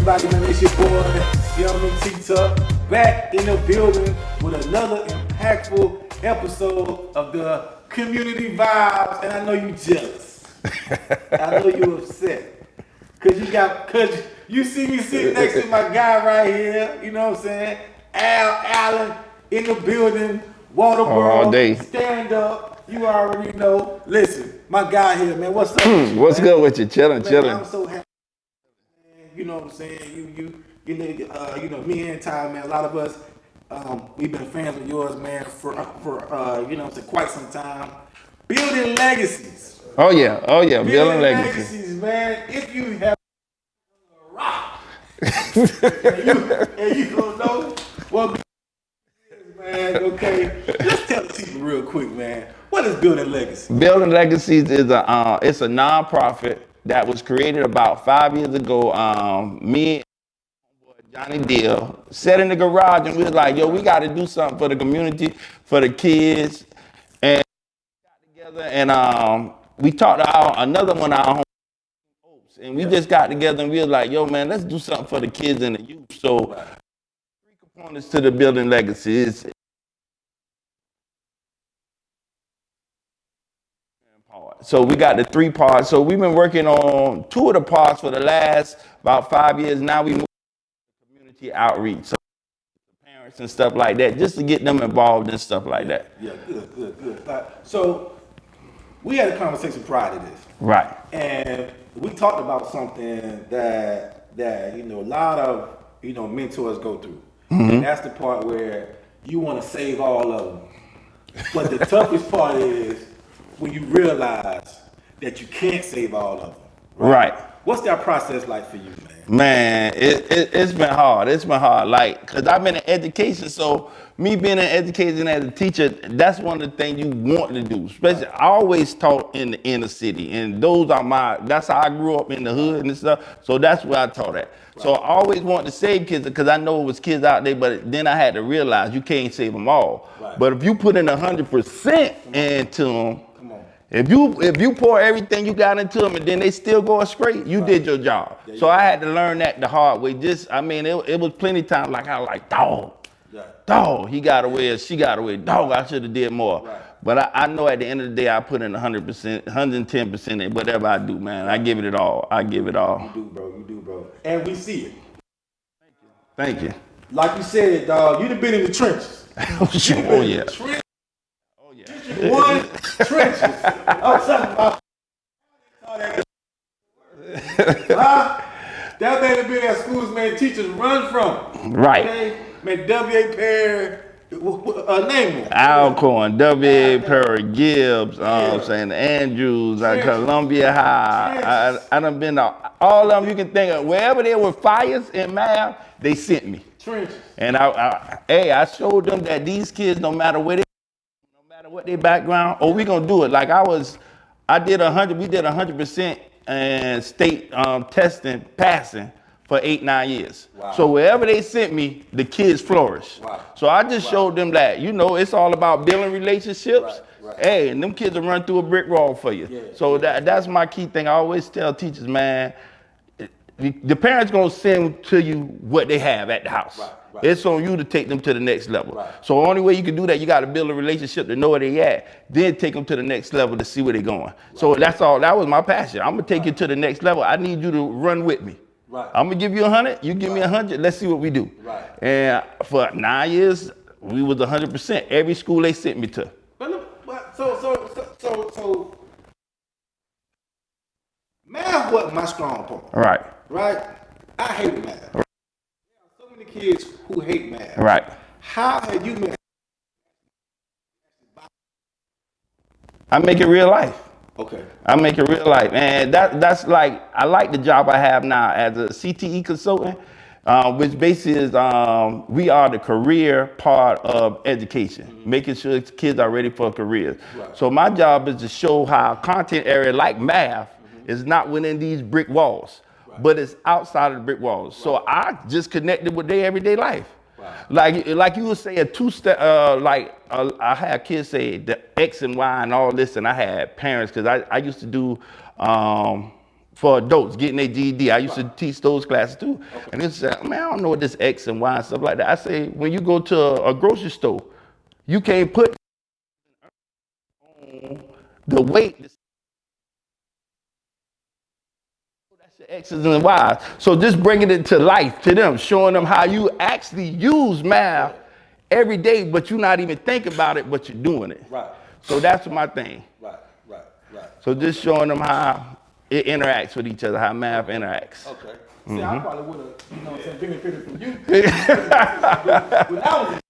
everybody, man? It's your boy, Young T-Tuck, back in the building with another impactful episode of the Community Vibes. And I know you jealous. I know you upset. Cause you see me sitting next to my guy right here, you know what I'm saying? Allen in the building, Waterworld, stand up. You already know. Listen, my guy here, man. What's up with you, What's man? good with you? Chilling. I'm so happy. You know what I'm saying? You know, me and Ty, man. A lot of us, we've been fans of yours, man, for you know, quite some time. Building legacies. Oh yeah. Building legacies, man. If you have a rock, and you don't know what, man. Okay, let's tell the people real quick, man. What is Building Legacies? Building Legacies is it's a nonprofit that was created about 5 years ago. Me and Johnny Deal sat in the garage and we was like, yo, we got to do something for the community, for the kids, and we got together and we talked to another one of our homies, and we just got together and we was like, yo, man, let's do something for the kids and the youth. So, three components to the Building Legacies. So we got the 3 parts. So we've been working on 2 of the parts for the last about 5 years. Now we move to community outreach, so parents and stuff like that, just to get them involved and stuff like that. Yeah, good. So we had a conversation prior to this, right? And we talked about something that you know a lot of mentors go through, and that's the part where you want to save all of them, but the toughest part is when you realize that you can't save all of them. Right. What's that process like for you, man? Man, it's been hard. It's been hard. Like, cause I've been in education, so me being in education as a teacher, that's one of the things you want to do. Especially, I always taught in the inner city, and that's how I grew up in the hood and stuff. So that's where I taught at. Right. So I always wanted to save kids because I know it was kids out there, but then I had to realize you can't save them all. Right. But if you put in 100% into them. If you pour everything you got into them and then they still go astray, you did your job. So I had to learn that the hard way. It was plenty of times like I was like, dog, he got away or she got away. Dog, I should have did more. Right. But I know at the end of the day, I put in 100%, 110% in whatever I do, man. I give it all. I give it all. You do, bro. And we see it. Thank you. Like you said, dog, you've been in the trenches. Oh, yeah. One trenches. I'm talking about that man been at schools, man. Teachers run from. Right. Okay? Man, W.A. Perry, name them. Alcorn, W.A. Perry, Gibbs, I'm saying Andrews, Columbia High. I done been to all of them you can think of. Wherever there were fires in math, they sent me. Trenches. And I showed them that these kids, no matter where what their background, we gonna do it. Like we did 100% and state testing, passing for 8-9 years. Wow. So wherever they sent me, the kids flourished. Wow. So I just showed them that, it's all about building relationships. Right. Hey, and them kids will run through a brick wall for you. Yeah. So that's my key thing. I always tell teachers, man, the parents gonna send to you what they have at the house. Right. It's on you to take them to the next level. Right. So the only way you can do that, you got to build a relationship to know where they at, then take them to the next level to see where they're going. Right. So that's all. That was my passion. I'm gonna take you to the next level. I need you to run with me. Right. I'm gonna give you 100. You give me 100. Let's see what we do. Right. And for 9 years, we was 100%. Every school they sent me to. So math wasn't my strong point. Right. I hate math. Right. So many kids who hate math. Right. How have you made? I make it real life. Okay. I make it real life, and that's like I like the job I have now as a CTE consultant, which basically is we are the career part of education, making sure kids are ready for careers. Right. So my job is to show how a content area like math is not within these brick walls. But it's outside of the brick walls. Right. So I just connected with their everyday life. Right. Like you would say a two-step, I had kids say the X and Y and all this, and I had parents, because I used to do for adults getting their GED. I used to teach those classes too. And they said, man, I don't know what this X and Y and stuff like that. I say, when you go to a grocery store, you can't put the weight. That's your X's and Y's. So just bringing it to life to them, showing them how you actually use math every day, but you're not even thinking about it, but you're doing it. Right. So that's my thing. Right. So just showing them how it interacts with each other, how math interacts. Okay. See, I probably would have, benefited from you. When I was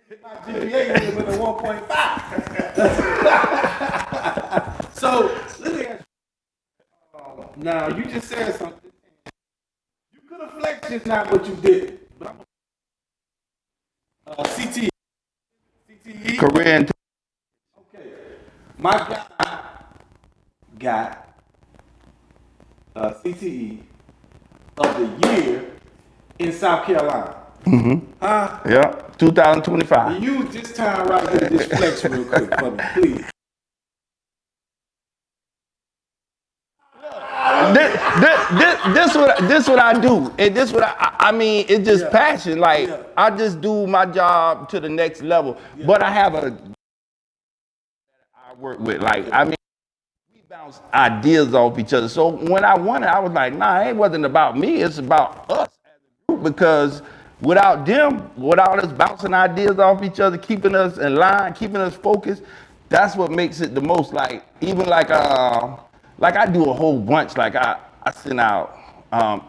in my GPA would have been a 1.5. So let me ask you. Now you just said something. You could have flexed, just not what you did. But I'm CTE. Korean. Okay. My guy got CTE of the year in South Carolina. Huh? Yeah, 2025. Use this time right here, this flex real quick for me, please. This what I do, and this what I mean. It's just passion. Like I just do my job to the next level. But I have I work with. Like I mean, we bounce ideas off each other. So when I won it, I was like, nah, it wasn't about me. It's about us as a group because without them, without us bouncing ideas off each other, keeping us in line, keeping us focused, that's what makes it the most. Like even like I do a whole bunch. Like I send out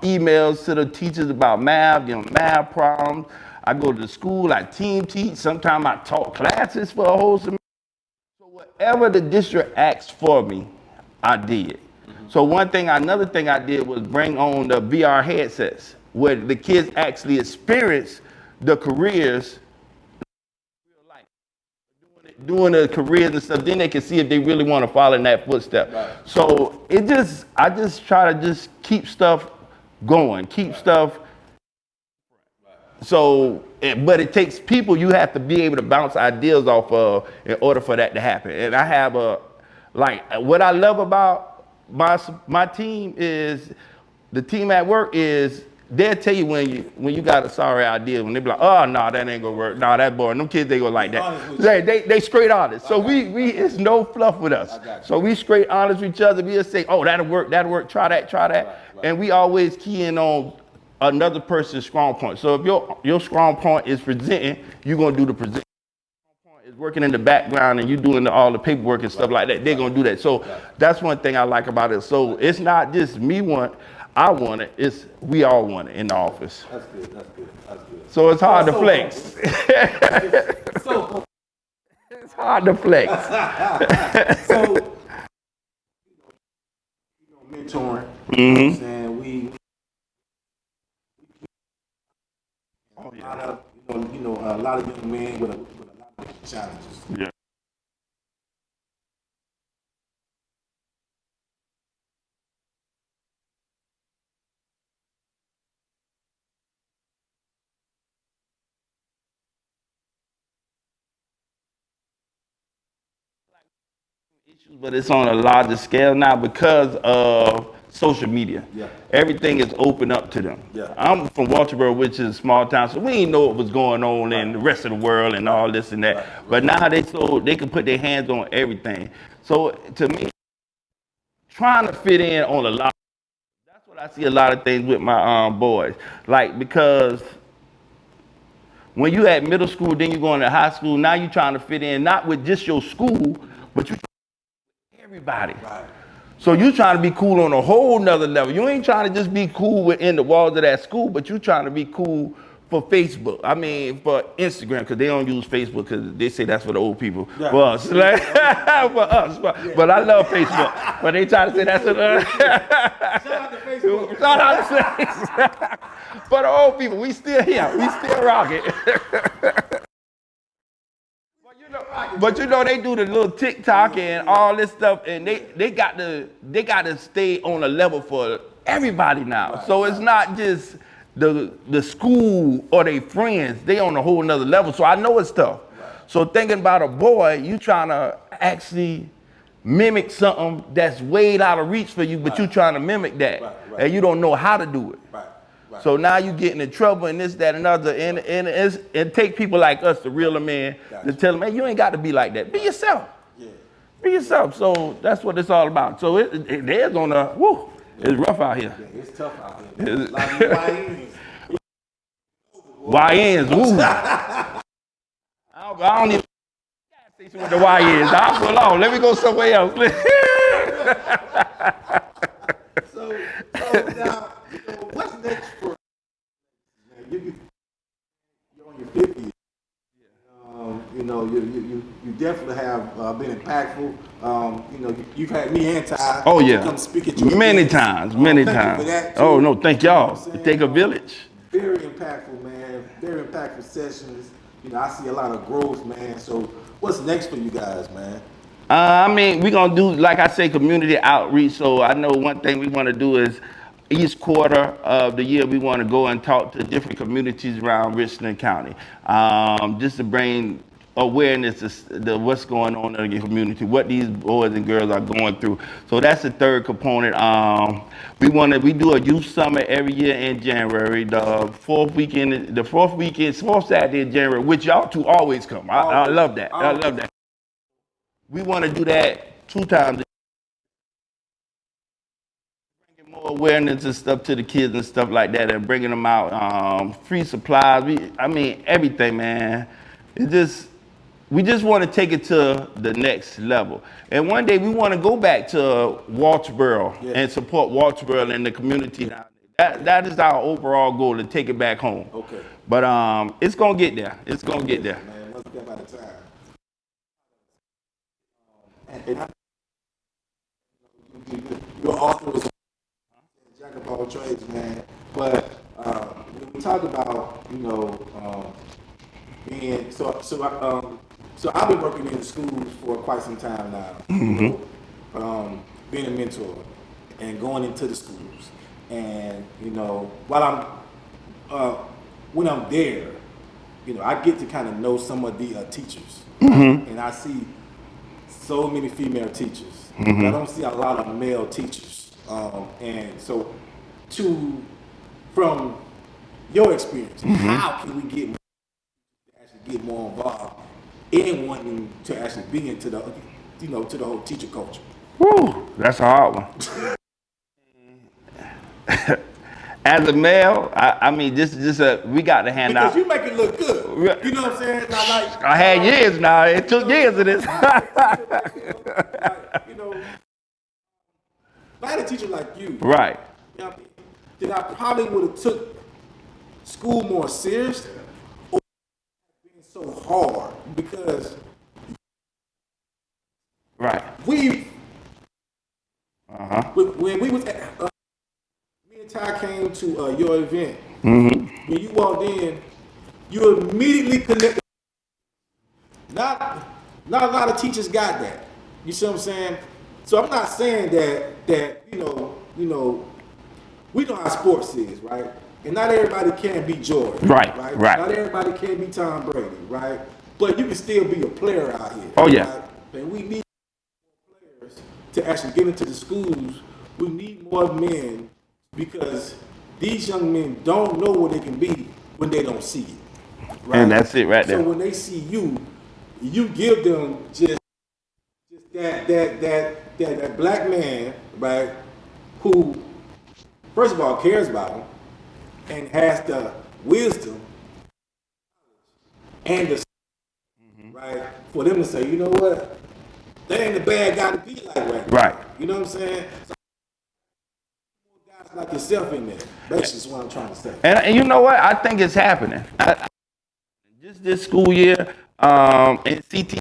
emails to the teachers about math, give them math problems. I go to the school, I team teach. Sometimes I taught classes for a whole semester. So whatever the district asked for me, I did. So another thing I did was bring on the VR headsets where the kids actually experience the careers doing the careers and stuff, then they can see if they really want to follow in that footstep. Right. So I just try to just keep stuff going, keep stuff. So, but it takes people you have to be able to bounce ideas off of in order for that to happen. And I have what I love about my team is the team at work is they'll tell you when you got a sorry idea, when they be like, oh no, that ain't gonna work. No, that boring. Them kids they go like that. They straight honest. So we it's no fluff with us. So we straight honest with each other. We just say, oh, that'll work, try that. Right. And we always key in on another person's strong point. So if your strong point is presenting, you're gonna do the presenting. Is working in the background and you doing all the paperwork and stuff like that, they're gonna do that. So that's one thing I like about it. So it's not just I want it, it's we all want it in the office. That's good. So it's hard to flex. It's hard to flex. So mentoring, you know what I'm saying? A lot of young men with a lot of challenges. Yeah. Issues, but it's on a larger scale now because of social media. Yeah. Everything is open up to them. Yeah. I'm from Walterboro, which is a small town, so we didn't know what was going on in the rest of the world and all this and that. Right. But now they can put their hands on everything. So to me, trying to fit in on a lot. That's what I see a lot of things with my boys. Like because when you at middle school, then you going to high school. Now you trying to fit in not with just your school, but you everybody. Right. So you trying to be cool on a whole nother level. You ain't trying to just be cool within the walls of that school, but you trying to be cool for Facebook. I mean, for Instagram, because they don't use Facebook because they say that's for the old people. Yeah. For us. Like, for us. But I love Facebook. But they try to say that's for the... Shout out to Facebook. Shout out to Facebook. For the old people, we still here. We still rocking. But you know they do the little TikTok and all this stuff, and they got to stay on a level for everybody now. Right. So it's not just the school or their friends; they on a whole nother level. So I know it's tough. Right. So thinking about a boy, you trying to actually mimic something that's way out of reach for you, but you trying to mimic that, and you don't know how to do it. So now you getting in trouble and this, that, and other, and it take people like us to reel them in, to tell them, hey, you ain't got to be like that. Be yourself. Be yourself. So that's what it's all about. So they're gonna, woo, it's rough out here. Yeah, it's tough out here. A lot of YNs. YNs, woo. I don't even gas station with the YNs. I'll pull on. Let me go somewhere else. So now, what's next for you're on your 50th. You definitely have been impactful. You've had me and Ty come speak at your many events. times, many thank times. You for that, oh no, thank y'all. It take a village. Very impactful, man. Very impactful sessions. I see a lot of growth, man. So what's next for you guys, man? I mean, we're going to do, like I say, community outreach. So I know one thing we want to do is each quarter of the year, we want to go and talk to different communities around Richland County, just to bring awareness to what's going on in the community, what these boys and girls are going through. So that's the third component. We do a youth summit every year in January, the fourth Saturday in January, which y'all two always come. I love that. I love that. We want to do that 2 times. Bringing more awareness and stuff to the kids and stuff like that, and bringing them out. Free supplies. Everything, man. We just want to take it to the next level. And one day we want to go back to Walterboro and support Walterboro and the community. That is our overall goal, to take it back home. Okay. But it's gonna get there. It's gonna get there. Man, one step at a time. And your author was jack of all trades, man. But when we talk about, being so I've been working in the schools for quite some time now. Being a mentor and going into the schools, and while when I'm there, I get to kind of know some of the teachers, and I see so many female teachers. I don't see a lot of male teachers. And so, from your experience, how can we get more involved in wanting to actually be into the, to the whole teacher culture? Woo, that's a hard one. As a male, we got to hand out. Because you make it look good. You know what I'm saying? I had years now. It took years of this. If I had a teacher like you, right? Then I probably would have took school more serious, or being so hard, because when we was at, me and Ty came to your event. When you walked in, you immediately connected. Not a lot of teachers got that. You see what I'm saying? So I'm not saying that we know how sports is, right? And not everybody can be Jordan, right? Not everybody can be Tom Brady, right? But you can still be a player out here. Oh yeah. Right? And we need more players to actually get into the schools. We need more men, because these young men don't know what they can be when they don't see it. Right? And that's it right there. So when they see you give them just that black man, right, who first of all cares about them and has the wisdom and the right for them to say, you know what, that ain't a bad guy to be like that. Right. You know what I'm saying? So, guys like yourself in there. Basically, is what I'm trying to say. And you know what? I think it's happening. Just this school year, in CT,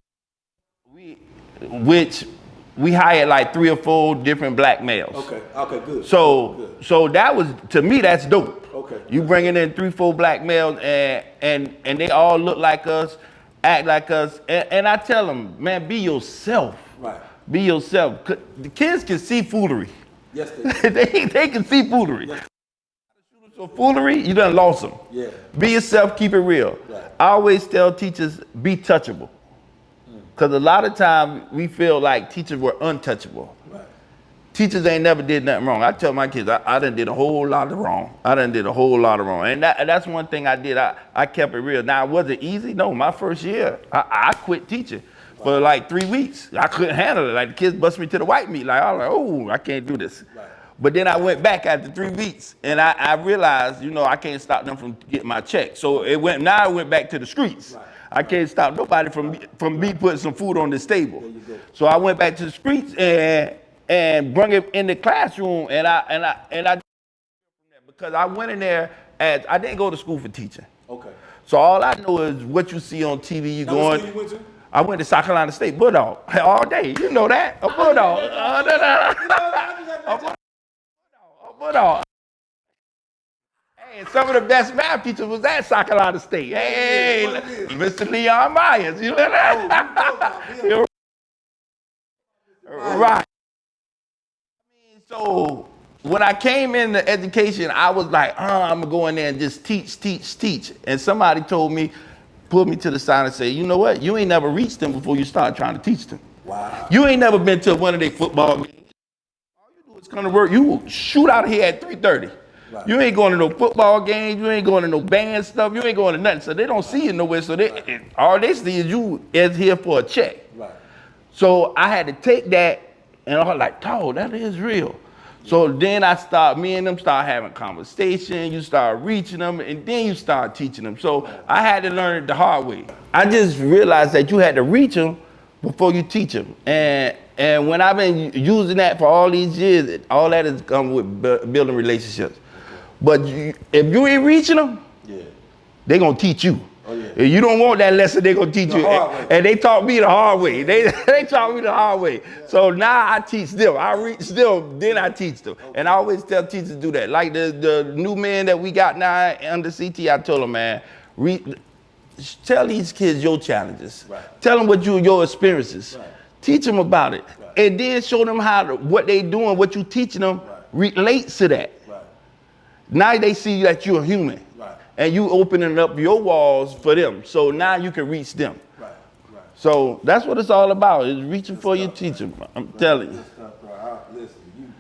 we hired like 3 or 4 different black males. Okay, good. So that was, to me, that's dope. Okay. You bringing in 3, 4 black males, and they all look like us, act like us, and I tell them, man, be yourself. Right. Be yourself. The kids can see foolery. Yes, they they can see foolery. Yes. So foolery, you done lost them. Yeah. Be yourself, keep it real. Right. I always tell teachers, be touchable. Because a lot of times we feel like teachers were untouchable. Right. Teachers ain't never did nothing wrong. I tell my kids, I done did a whole lot of wrong. I done did a whole lot of wrong. And that's one thing I did. I kept it real. Now, was it easy? No, my first year, I quit teaching for like 3 weeks. I couldn't handle it. Like the kids bust me to the white meat. Like, I was like, oh, I can't do this. Right. But then I went back after 3 weeks and I realized, you know, I can't stop them from getting my check. So now I went back to the streets. Right. I can't stop nobody from me putting some food on this table. There you go. So I went back to the streets and bring it in the classroom, and I because I went in there as I didn't go to school for teaching. Okay. So all I know is what you see on TV. You Now, what going. school you went to? I went to South Carolina State Bulldog all day. You know that a Bulldog. A Bulldog. Hey, and some of the best math teachers was at South Carolina State. Hey, Mr. Leon Myers. You know that? Right. So when I came into education, I was like, I'm gonna go in there and just teach. And somebody told me, pulled me to the side and said, you know what? You ain't never reached them before you start trying to teach them. Wow. You ain't never been to one of their football games. All you do is come to work. You will shoot out of here at 3:30. Right. You ain't going to no football games. You ain't going to no band stuff. You ain't going to nothing. So they don't see you nowhere. So all they see is you is here for a check. Right. So I had to take that, and I was like, dog, that is real. So then me and them start having conversation, you start reaching them, and then you start teaching them. So I had to learn it the hard way. I just realized that you had to reach them before you teach them. And when I've been using that for all these years, all that has come with building relationships. But if you ain't reaching them, they're gonna teach you. Oh, yeah. If you don't want that lesson, they're gonna teach you. And they taught me the hard way. They taught me the hard way. Yeah. So now I teach them. I reach them, then I teach them. Okay. And I always tell teachers to do that. Like the new men that we got now under CT, I told them, man, tell these kids your challenges. Right. Tell them your experiences. Right. Teach them about it. Right. And then show them what they doing, what you teaching them relates to that. Right. Now they see that you're a human. And you opening up your walls for them. So now you can reach them. Right. So that's what it's all about, is reaching for your teacher. I'm telling you. Good stuff, bro. Listen,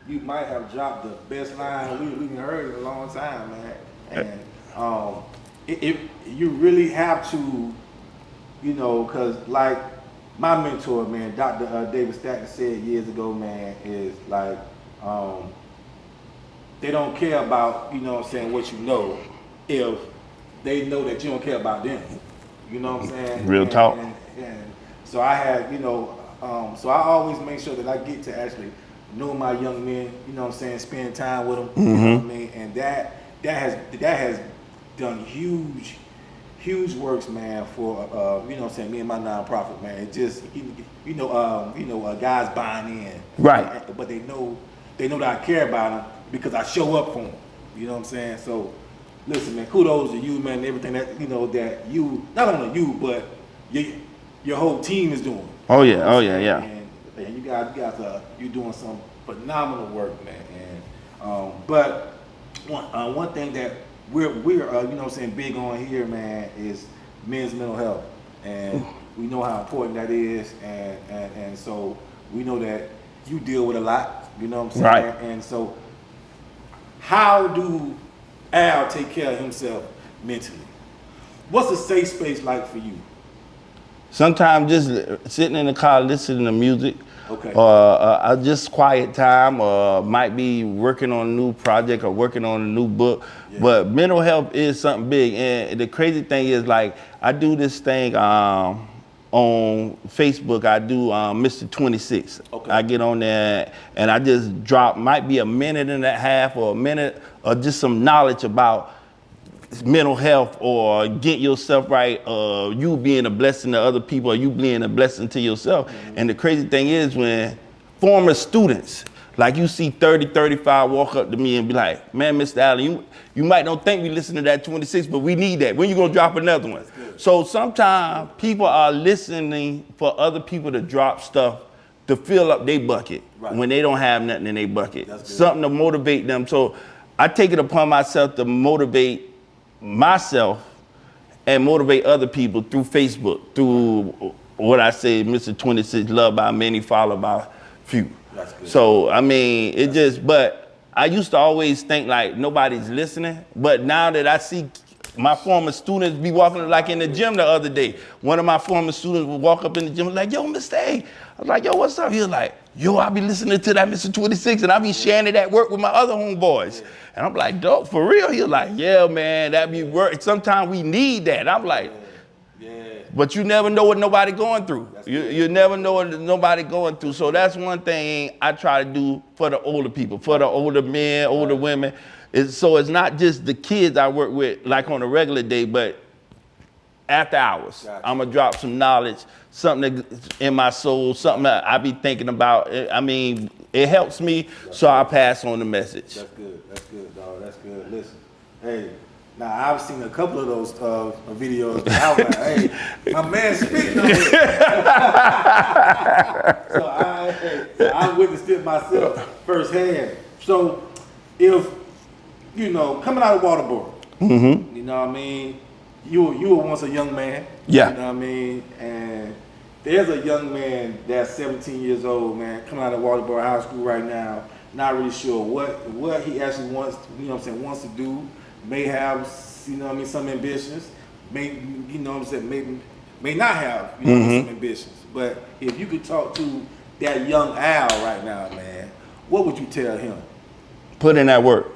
you might have dropped the best line we've heard in a long time, man. And you really have to, you know, because like my mentor, man, Dr. David Stackton said years ago, man, is like, they don't care about, you know what I'm saying, what you know, if they know that you don't care about them. You know what I'm saying? Real talk. And so I had, you know, so I always make sure that I get to actually know my young men, you know what I'm saying, spend time with them, you know what I mean? And that has done huge works, man, for, you know what I'm saying, me and my nonprofit, man. It just, guys buying in. Right. But they know that I care about them because I show up for them. You know what I'm saying? So, listen, man, kudos to you, man, and everything that, you know, that you, not only you, but your whole team is doing. Oh, yeah, yeah. And you guys you're doing some phenomenal work, man. And, but one thing that we're you know what I'm saying, big on here, man, is men's mental health. And we know how important that is. And so we know that you deal with a lot, you know what I'm saying? Right. And so how do Al take care of himself mentally? What's a safe space like for you? Sometimes just sitting in the car listening to music. Okay. Just quiet time, or might be working on a new project or working on a new book. Yeah. But mental health is something big. And the crazy thing is, like, I do this thing on Facebook. I do Mr. 26. Okay. I get on there and I just drop, might be a minute and a half or a minute, or just some knowledge about mental health, or get yourself right, you being a blessing to other people, or you being a blessing to yourself. Mm-hmm. And the crazy thing is, when former students, like you see 30, 35 walk up to me and be like, man, Mr. Allen, you might don't think we listen to that 26, but we need that. When you gonna drop another one? So sometimes people are listening for other people to drop stuff to fill up their bucket when they don't have nothing in their bucket. Something to motivate them. So I take it upon myself to motivate myself and motivate other people through Facebook, through what I say, Mr. 26, loved by many, followed by few. That's good. So, I mean, it just, but I used to always think like nobody's listening, but now that I see my former students be walking like in the gym the other day, one of my former students would walk up in the gym like, yo, Mr. A. I was like, yo, what's up? He was like, yo, I be listening to that Mr. 26 and I be sharing it at work with my other homeboys. And I'm like, dope, for real? He was like, yeah, man, that be work. Sometimes we need that. I'm like, but you never know what nobody going through. You never know what nobody going through. So that's one thing I try to do for the older people, for the older men, older women. So it's not just the kids I work with like on a regular day, but after hours. Gotcha. I'm gonna drop some knowledge, something in my soul, something that I be thinking about. I mean, it helps me, so I pass on the message. That's good, dog. That's good. Listen, hey. Now I've seen a couple of those videos. I was like, hey, my man spitting on it. So I witnessed it myself firsthand. So if coming out of Waterboard, you know what I mean, you were once a young man. Yeah. You know what I mean, and there's a young man that's 17 years old, man, coming out of Waterboard High School right now, not really sure what he actually wants, wants to do. May have, some ambitions. May not have, some ambitions. But if you could talk to that young Al right now, man, what would you tell him? Put in that work.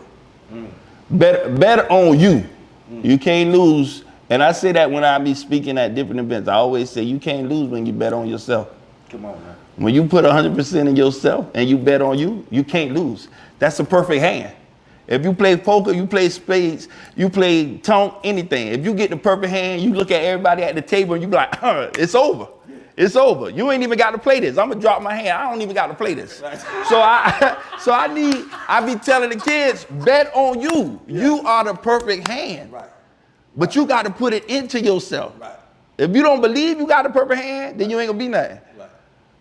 Better on you. You can't lose. And I say that when I be speaking at different events. I always say you can't lose when you bet on yourself. Come on, man. When you put 100% in yourself and you bet on you, you can't lose. That's a perfect hand. If you play poker, you play spades, you play tonk, anything. If you get the perfect hand, you look at everybody at the table and you be like, it's over. It's over. You ain't even got to play this. I'm gonna drop my hand. I don't even got to play this. Right. So I be telling the kids, bet on you. Yeah. You are the perfect hand. Right. But you got to put it into yourself. Right. If you don't believe you got the perfect hand, then you ain't gonna be nothing. Right.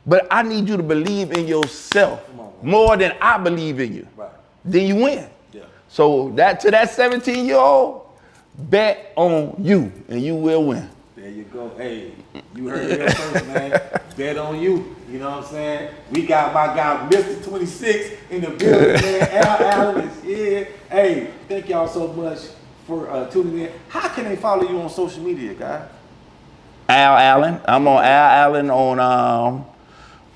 But I need you to believe in yourself more than I believe in you. Right. Then you win. So that 17-year-old, bet on you and you will win. There you go. Hey, you heard it first, man. Bet on you. You know what I'm saying? We got my guy, Mr. 26 in the building, man. Al Allen is here. Hey, thank y'all so much for tuning in. How can they follow you on social media, guy? Al Allen. I'm on Al Allen on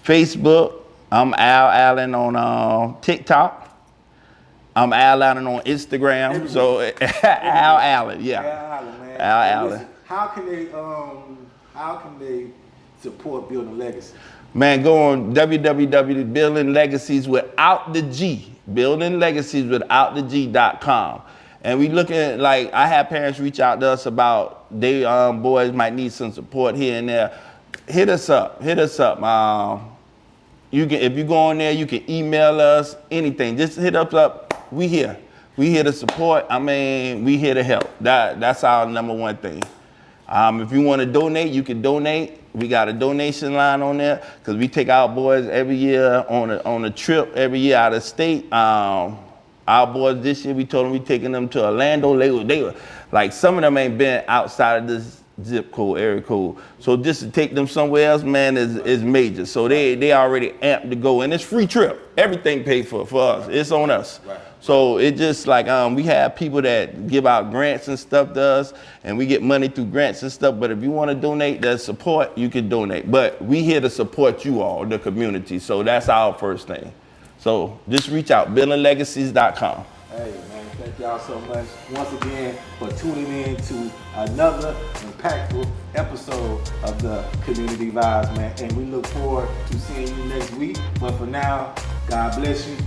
Facebook. I'm Al Allen on TikTok. I'm Al Allen on Instagram, so Al Allen, yeah. Al Allen, man. Al Allen. Listen, how can they support Building Legacy? Man, go on www.buildinglegacies without the G, buildinglegacieSwithoutTheG.com. And we looking at, like, I have parents reach out to us about they boys might need some support here and there. Hit us up. You can, if you go on there, you can email us, anything. Just hit us up. We here to support. I mean, we here to help. That's our number one thing. If you want to donate, you can donate. We got a donation line on there because we take our boys every year on a trip every year out of state. Our boys this year, we told them we taking them to Orlando. They were like, some of them ain't been outside of this zip code, area code. So just to take them somewhere else, man, is major. So they already amped to go, and it's free trip. Everything paid for us. It's on us. Right. So it just like we have people that give out grants and stuff to us, and we get money through grants and stuff. But if you want to donate that support, you can donate. But we here to support you all, the community. So that's our first thing. So just reach out, buildinglegacies.com. Hey, man, thank y'all so much once again for tuning in to another impactful episode of the Community Vibes, man. And we look forward to seeing you next week. But for now, God bless you.